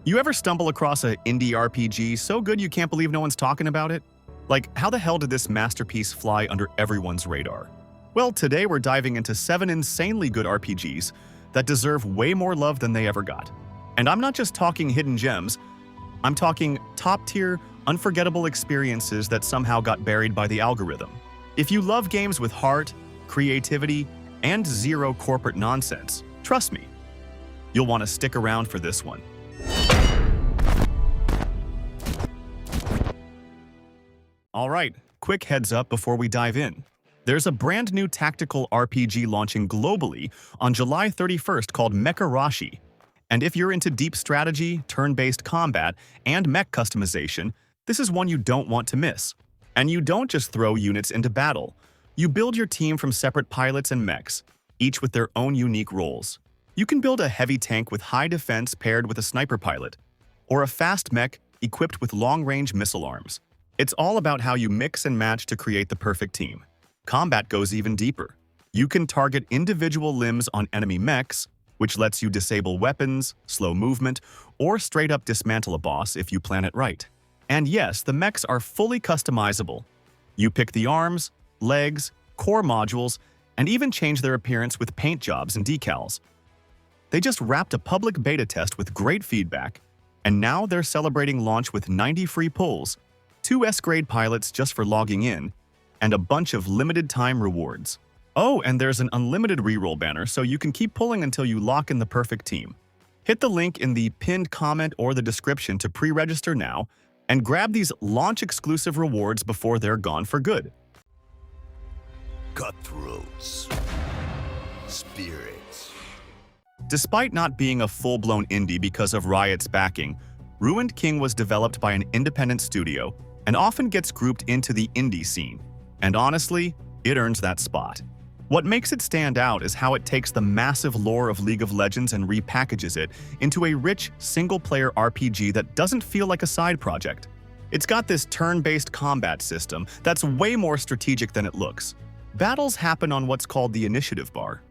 You ever stumble across a indie RPG so good you can't believe no one's talking about it? Like, how the hell did this masterpiece fly under everyone's radar? Well, today we're diving into 7 insanely good RPGs that deserve way more love than they ever got. And I'm not just talking hidden gems, I'm talking top-tier, unforgettable experiences that somehow got buried by the algorithm. If you love games with heart, creativity, and zero corporate nonsense, trust me, you'll want to stick around for this one. Alright, quick heads up before we dive in. There's a brand new tactical RPG launching globally on July 31st called Mecharashi. And if you're into deep strategy, turn-based combat, and mech customization, this is one you don't want to miss. And you don't just throw units into battle. You build your team from separate pilots and mechs, each with their own unique roles. You can build a heavy tank with high defense paired with a sniper pilot, or a fast mech equipped with long-range missile arms. It's all about how you mix and match to create the perfect team. Combat goes even deeper. You can target individual limbs on enemy mechs, which lets you disable weapons, slow movement, or straight up dismantle a boss if you plan it right. And yes, the mechs are fully customizable. You pick the arms, legs, core modules, and even change their appearance with paint jobs and decals. They just wrapped a public beta test with great feedback, and now they're celebrating launch with 90 free pulls, 2 S-grade pilots just for logging in, and a bunch of limited-time rewards. Oh, and there's an unlimited reroll banner, so you can keep pulling until you lock in the perfect team. Hit the link in the pinned comment or the description to pre-register now, and grab these launch-exclusive rewards before they're gone for good. Cutthroats. Spirits. Despite not being a full-blown indie because of Riot's backing, Ruined King was developed by an independent studio and often gets grouped into the indie scene. And honestly, it earns that spot. What makes it stand out is how it takes the massive lore of League of Legends and repackages it into a rich, single-player RPG that doesn't feel like a side project. It's got this turn-based combat system that's way more strategic than it looks. Battles happen on what's called the initiative bar,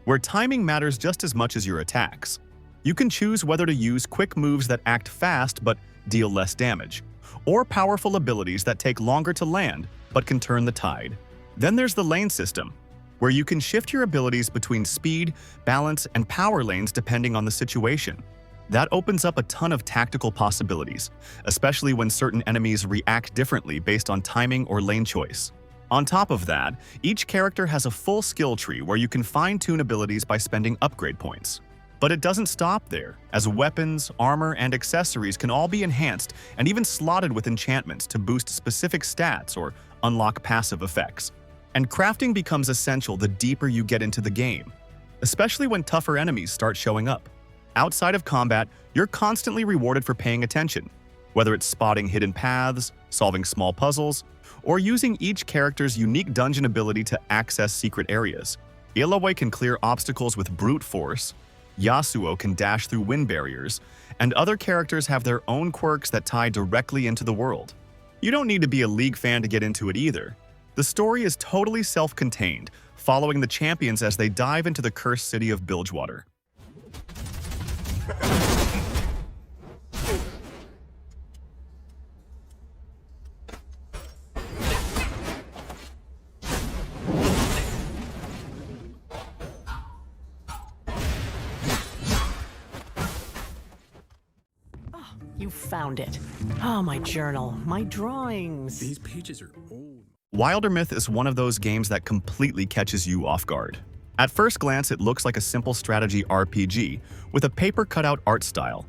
where timing matters just as much as your attacks. You can choose whether to use quick moves that act fast but deal less damage, or powerful abilities that take longer to land but can turn the tide. Then there's the lane system, where you can shift your abilities between speed, balance, and power lanes depending on the situation. That opens up a ton of tactical possibilities, especially when certain enemies react differently based on timing or lane choice. On top of that, each character has a full skill tree where you can fine-tune abilities by spending upgrade points. But it doesn't stop there, as weapons, armor, and accessories can all be enhanced and even slotted with enchantments to boost specific stats or unlock passive effects. And crafting becomes essential the deeper you get into the game, especially when tougher enemies start showing up. Outside of combat, you're constantly rewarded for paying attention, whether it's spotting hidden paths, solving small puzzles, or using each character's unique dungeon ability to access secret areas. Illaoi can clear obstacles with brute force, Yasuo can dash through wind barriers, and other characters have their own quirks that tie directly into the world. You don't need to be a League fan to get into it either. The story is totally self-contained, following the champions as they dive into the cursed city of Bilgewater. You found it. Oh, my journal, my drawings. These pages are old. Wildermyth is one of those games that completely catches you off guard. At first glance, it looks like a simple strategy RPG with a paper cutout art style.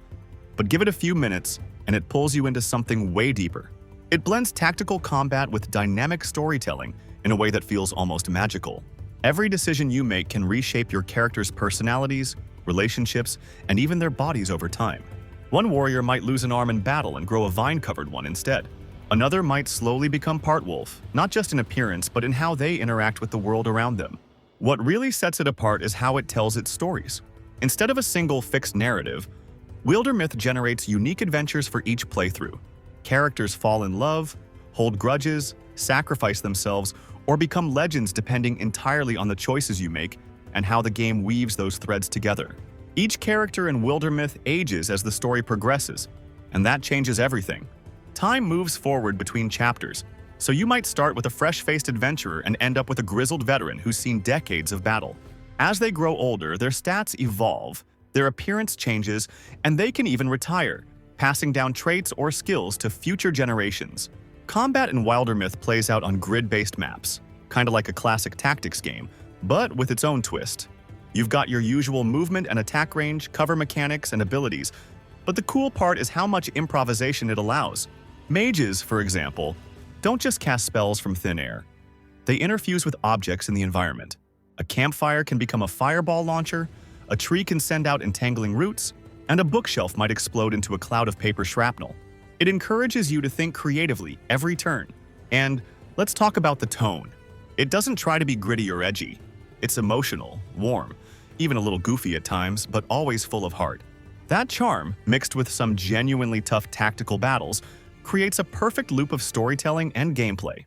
But give it a few minutes, and it pulls you into something way deeper. It blends tactical combat with dynamic storytelling in a way that feels almost magical. Every decision you make can reshape your characters' personalities, relationships, and even their bodies over time. One warrior might lose an arm in battle and grow a vine-covered one instead. Another might slowly become part wolf, not just in appearance, but in how they interact with the world around them. What really sets it apart is how it tells its stories. Instead of a single fixed narrative, Wildermyth generates unique adventures for each playthrough. Characters fall in love, hold grudges, sacrifice themselves, or become legends depending entirely on the choices you make and how the game weaves those threads together. Each character in Wildermyth ages as the story progresses, and that changes everything. Time moves forward between chapters, so you might start with a fresh-faced adventurer and end up with a grizzled veteran who's seen decades of battle. As they grow older, their stats evolve, their appearance changes, and they can even retire, passing down traits or skills to future generations. Combat in Wildermyth plays out on grid-based maps, kinda like a classic tactics game, but with its own twist. You've got your usual movement and attack range, cover mechanics, and abilities, but the cool part is how much improvisation it allows. Mages, for example, don't just cast spells from thin air. They interfuse with objects in the environment. A campfire can become a fireball launcher, a tree can send out entangling roots, and a bookshelf might explode into a cloud of paper shrapnel. It encourages you to think creatively every turn. And let's talk about the tone. It doesn't try to be gritty or edgy. It's emotional, warm, even a little goofy at times, but always full of heart. That charm, mixed with some genuinely tough tactical battles, creates a perfect loop of storytelling and gameplay.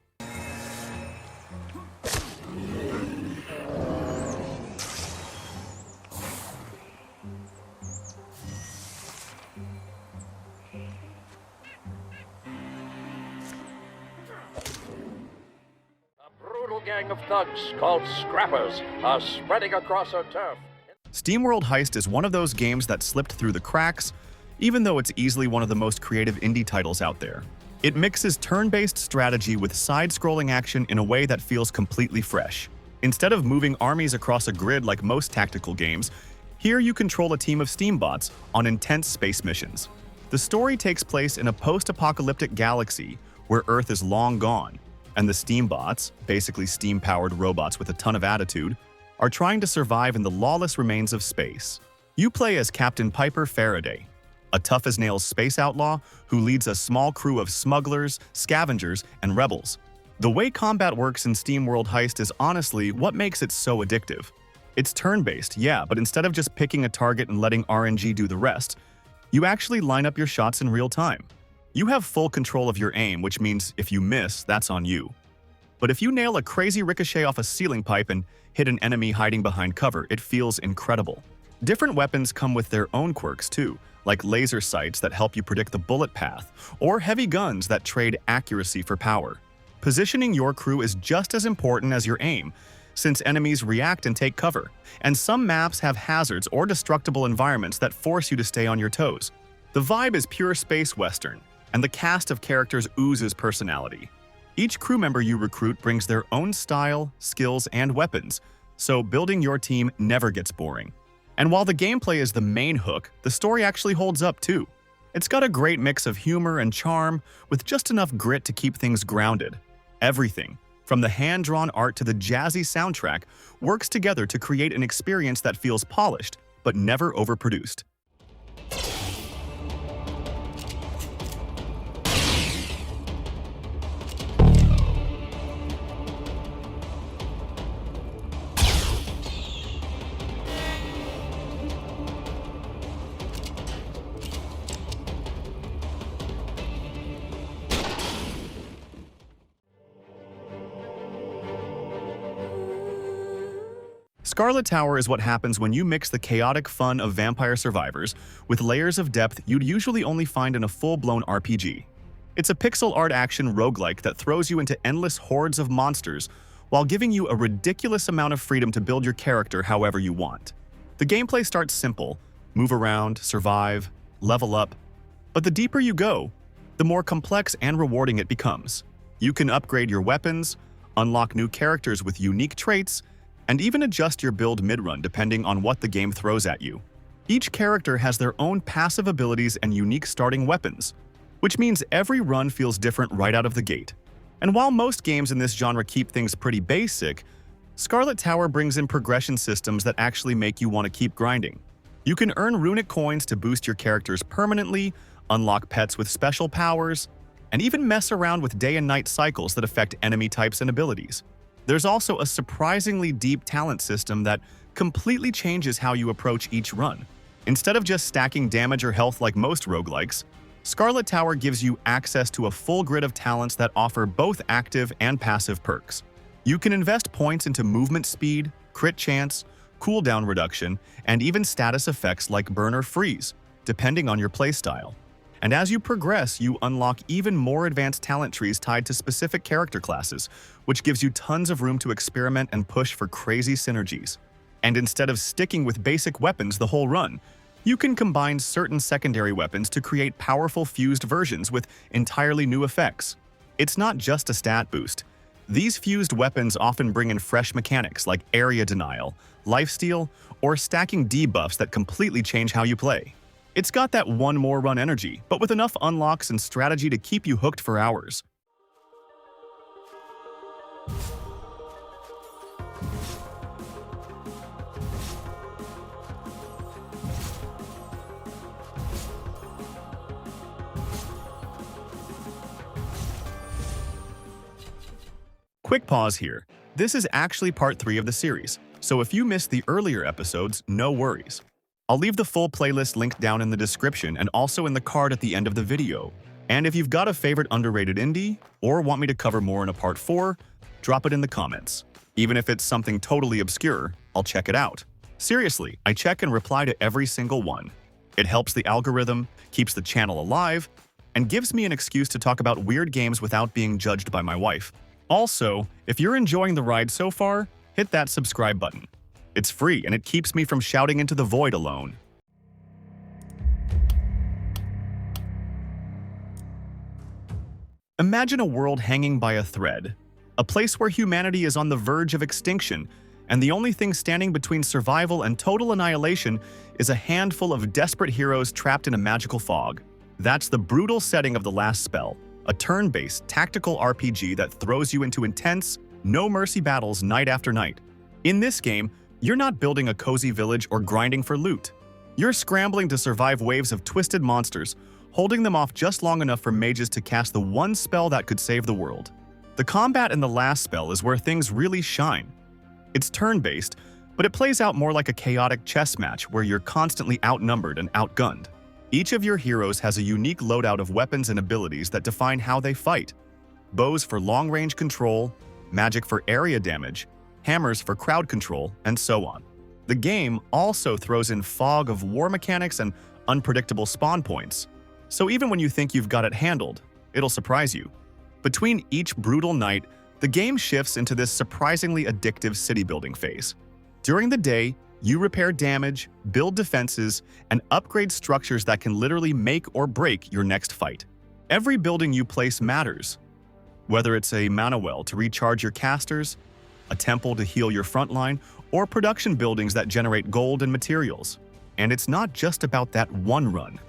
Gang of thugs called Scrappers are spreading across our turf. SteamWorld Heist is one of those games that slipped through the cracks, even though it's easily one of the most creative indie titles out there. It mixes turn-based strategy with side-scrolling action in a way that feels completely fresh. Instead of moving armies across a grid like most tactical games, here you control a team of Steambots on intense space missions. The story takes place in a post-apocalyptic galaxy where Earth is long gone, and the Steambots, basically steam-powered robots with a ton of attitude, are trying to survive in the lawless remains of space. You play as Captain Piper Faraday, a tough-as-nails space outlaw who leads a small crew of smugglers, scavengers, and rebels. The way combat works in SteamWorld Heist is honestly what makes it so addictive. It's turn-based, yeah, but instead of just picking a target and letting RNG do the rest, you actually line up your shots in real time. You have full control of your aim, which means if you miss, that's on you. But if you nail a crazy ricochet off a ceiling pipe and hit an enemy hiding behind cover, it feels incredible. Different weapons come with their own quirks too, like laser sights that help you predict the bullet path, or heavy guns that trade accuracy for power. Positioning your crew is just as important as your aim, since enemies react and take cover, and some maps have hazards or destructible environments that force you to stay on your toes. The vibe is pure space western, and the cast of characters oozes personality. Each crew member you recruit brings their own style, skills, and weapons, so building your team never gets boring. And while the gameplay is the main hook, the story actually holds up too. It's got a great mix of humor and charm, with just enough grit to keep things grounded. Everything, from the hand-drawn art to the jazzy soundtrack, works together to create an experience that feels polished, but never overproduced. Scarlet Tower is what happens when you mix the chaotic fun of Vampire Survivors with layers of depth you'd usually only find in a full-blown RPG. It's a pixel art action roguelike that throws you into endless hordes of monsters while giving you a ridiculous amount of freedom to build your character however you want. The gameplay starts simple: move around, survive, level up. But the deeper you go, the more complex and rewarding it becomes. You can upgrade your weapons, unlock new characters with unique traits, and even adjust your build mid-run depending on what the game throws at you. Each character has their own passive abilities and unique starting weapons, which means every run feels different right out of the gate. And while most games in this genre keep things pretty basic, Scarlet Tower brings in progression systems that actually make you want to keep grinding. You can earn runic coins to boost your characters permanently, unlock pets with special powers, and even mess around with day and night cycles that affect enemy types and abilities. There's also a surprisingly deep talent system that completely changes how you approach each run. Instead of just stacking damage or health like most roguelikes, Scarlet Tower gives you access to a full grid of talents that offer both active and passive perks. You can invest points into movement speed, crit chance, cooldown reduction, and even status effects like burn or freeze, depending on your playstyle. And as you progress, you unlock even more advanced talent trees tied to specific character classes, which gives you tons of room to experiment and push for crazy synergies. And instead of sticking with basic weapons the whole run, you can combine certain secondary weapons to create powerful fused versions with entirely new effects. It's not just a stat boost. These fused weapons often bring in fresh mechanics like area denial, lifesteal, or stacking debuffs that completely change how you play. It's got that one more run energy, but with enough unlocks and strategy to keep you hooked for hours. Quick pause here. This is actually part 3 of the series, so if you missed the earlier episodes, no worries. I'll leave the full playlist linked down in the description and also in the card at the end of the video. And if you've got a favorite underrated indie, or want me to cover more in a part 4, drop it in the comments. Even if it's something totally obscure, I'll check it out. Seriously, I check and reply to every single one. It helps the algorithm, keeps the channel alive, and gives me an excuse to talk about weird games without being judged by my wife. Also, if you're enjoying the ride so far, hit that subscribe button. It's free and it keeps me from shouting into the void alone. Imagine a world hanging by a thread, a place where humanity is on the verge of extinction, and the only thing standing between survival and total annihilation is a handful of desperate heroes trapped in a magical fog. That's the brutal setting of The Last Spell, a turn-based tactical RPG that throws you into intense, no-mercy battles night after night. In this game, you're not building a cozy village or grinding for loot. You're scrambling to survive waves of twisted monsters, holding them off just long enough for mages to cast the one spell that could save the world. The combat in The Last Spell is where things really shine. It's turn-based, but it plays out more like a chaotic chess match where you're constantly outnumbered and outgunned. Each of your heroes has a unique loadout of weapons and abilities that define how they fight. Bows for long-range control, magic for area damage, hammers for crowd control, and so on. The game also throws in fog of war mechanics and unpredictable spawn points. So even when you think you've got it handled, it'll surprise you. Between each brutal night, the game shifts into this surprisingly addictive city-building phase. During the day, you repair damage, build defenses, and upgrade structures that can literally make or break your next fight. Every building you place matters. Whether it's a mana well to recharge your casters, a temple to heal your frontline, or production buildings that generate gold and materials. And it's not just about that one run.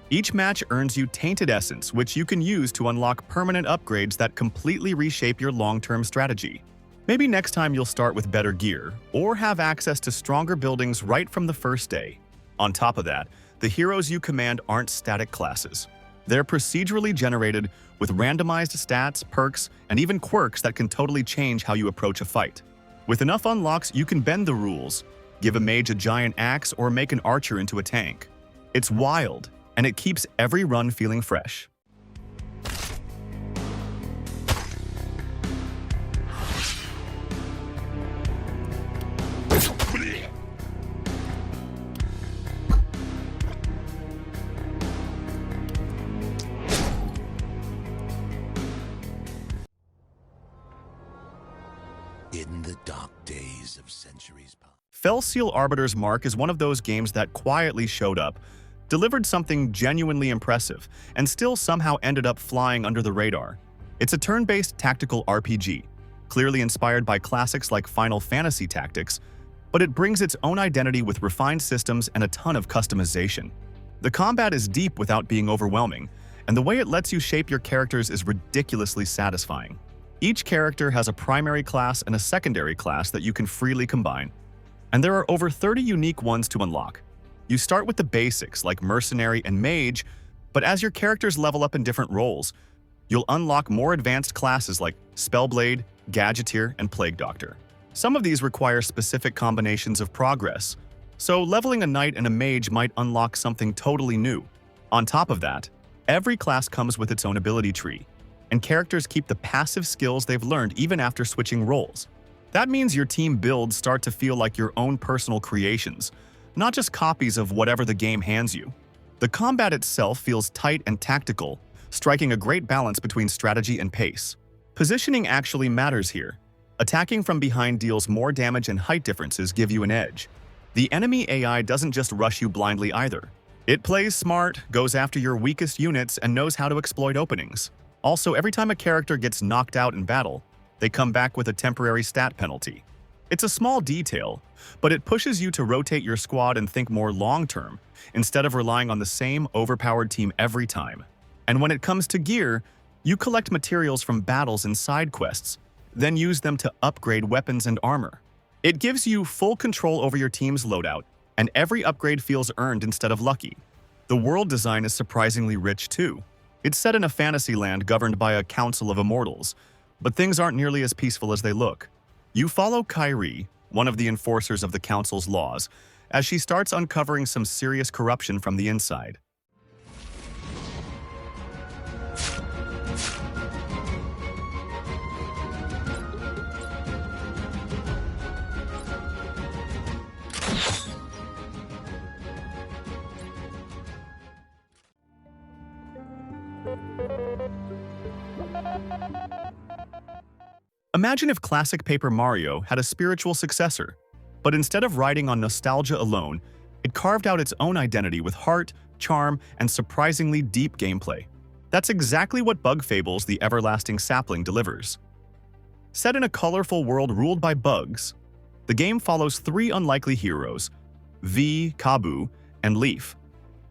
Each match earns you Tainted Essence, which you can use to unlock permanent upgrades that completely reshape your long-term strategy. Maybe next time you'll start with better gear, or have access to stronger buildings right from the first day. On top of that, the heroes you command aren't static classes. They're procedurally generated with randomized stats, perks, and even quirks that can totally change how you approach a fight. With enough unlocks, you can bend the rules, give a mage a giant axe, or make an archer into a tank. It's wild, and it keeps every run feeling fresh. In the dark days of centuries past. Felseal Arbiter's Mark is one of those games that quietly showed up, delivered something genuinely impressive, and still somehow ended up flying under the radar. It's a turn-based tactical RPG, clearly inspired by classics like Final Fantasy Tactics, but it brings its own identity with refined systems and a ton of customization. The combat is deep without being overwhelming, and the way it lets you shape your characters is ridiculously satisfying. Each character has a primary class and a secondary class that you can freely combine, and there are over 30 unique ones to unlock. You start with the basics like Mercenary and Mage, but as your characters level up in different roles, you'll unlock more advanced classes like Spellblade, Gadgeteer, and Plague Doctor. Some of these require specific combinations of progress, so leveling a Knight and a Mage might unlock something totally new. On top of that, every class comes with its own ability tree, and characters keep the passive skills they've learned even after switching roles. That means your team builds start to feel like your own personal creations, not just copies of whatever the game hands you. The combat itself feels tight and tactical, striking a great balance between strategy and pace. Positioning actually matters here. Attacking from behind deals more damage and height differences give you an edge. The enemy AI doesn't just rush you blindly either. It plays smart, goes after your weakest units, and knows how to exploit openings. Also, every time a character gets knocked out in battle, they come back with a temporary stat penalty. It's a small detail, but it pushes you to rotate your squad and think more long-term, instead of relying on the same overpowered team every time. And when it comes to gear, you collect materials from battles and side quests, then use them to upgrade weapons and armor. It gives you full control over your team's loadout, and every upgrade feels earned instead of lucky. The world design is surprisingly rich too. It's set in a fantasy land governed by a council of immortals, but things aren't nearly as peaceful as they look. You follow Kyrie, one of the enforcers of the council's laws, as she starts uncovering some serious corruption from the inside. Imagine if classic Paper Mario had a spiritual successor, but instead of riding on nostalgia alone, it carved out its own identity with heart, charm, and surprisingly deep gameplay. That's exactly what Bug Fables: The Everlasting Sapling delivers. Set in a colorful world ruled by bugs, the game follows three unlikely heroes, V, Kabu, and Leaf,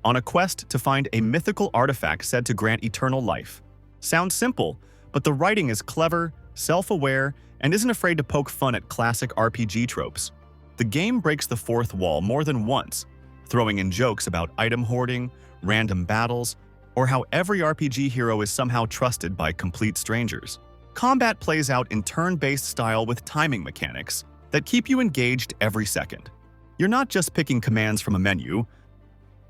on a quest to find a mythical artifact said to grant eternal life. Sounds simple, but the writing is clever, self-aware, and isn't afraid to poke fun at classic RPG tropes. The game breaks the fourth wall more than once, throwing in jokes about item hoarding, random battles, or how every RPG hero is somehow trusted by complete strangers. Combat plays out in turn-based style with timing mechanics that keep you engaged every second. You're not just picking commands from a menu.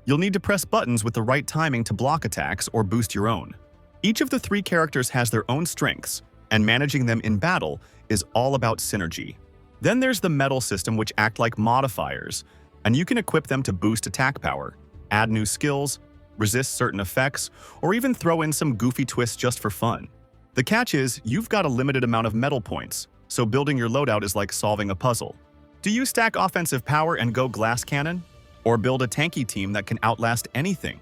You'll need to press buttons with the right timing to block attacks or boost your own. Each of the three characters has their own strengths, and managing them in battle is all about synergy. Then there's the medal system, which act like modifiers, and you can equip them to boost attack power, add new skills, resist certain effects, or even throw in some goofy twists just for fun. The catch is, you've got a limited amount of medal points, so building your loadout is like solving a puzzle. Do you stack offensive power and go glass cannon? Or build a tanky team that can outlast anything?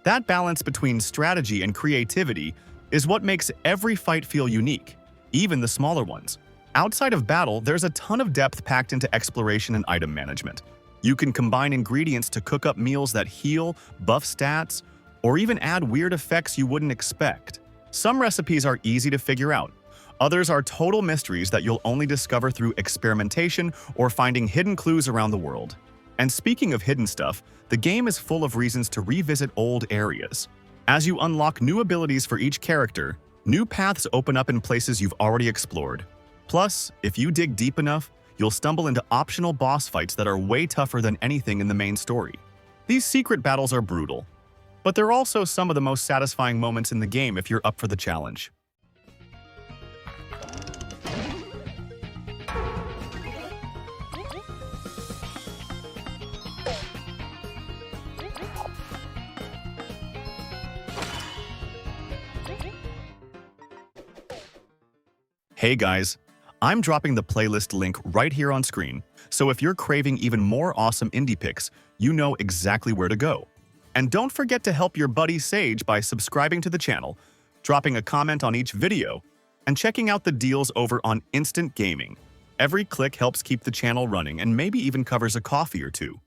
That balance between strategy and creativity is what makes every fight feel unique, even the smaller ones. Outside of battle, there's a ton of depth packed into exploration and item management. You can combine ingredients to cook up meals that heal, buff stats, or even add weird effects you wouldn't expect. Some recipes are easy to figure out. Others are total mysteries that you'll only discover through experimentation or finding hidden clues around the world. And speaking of hidden stuff, the game is full of reasons to revisit old areas. As you unlock new abilities for each character, new paths open up in places you've already explored. Plus, if you dig deep enough, you'll stumble into optional boss fights that are way tougher than anything in the main story. These secret battles are brutal, but they're also some of the most satisfying moments in the game if you're up for the challenge. Hey guys, I'm dropping the playlist link right here on screen, so if you're craving even more awesome indie picks, you know exactly where to go. And don't forget to help your buddy Sage by subscribing to the channel, dropping a comment on each video, and checking out the deals over on Instant Gaming. Every click helps keep the channel running and maybe even covers a coffee or two.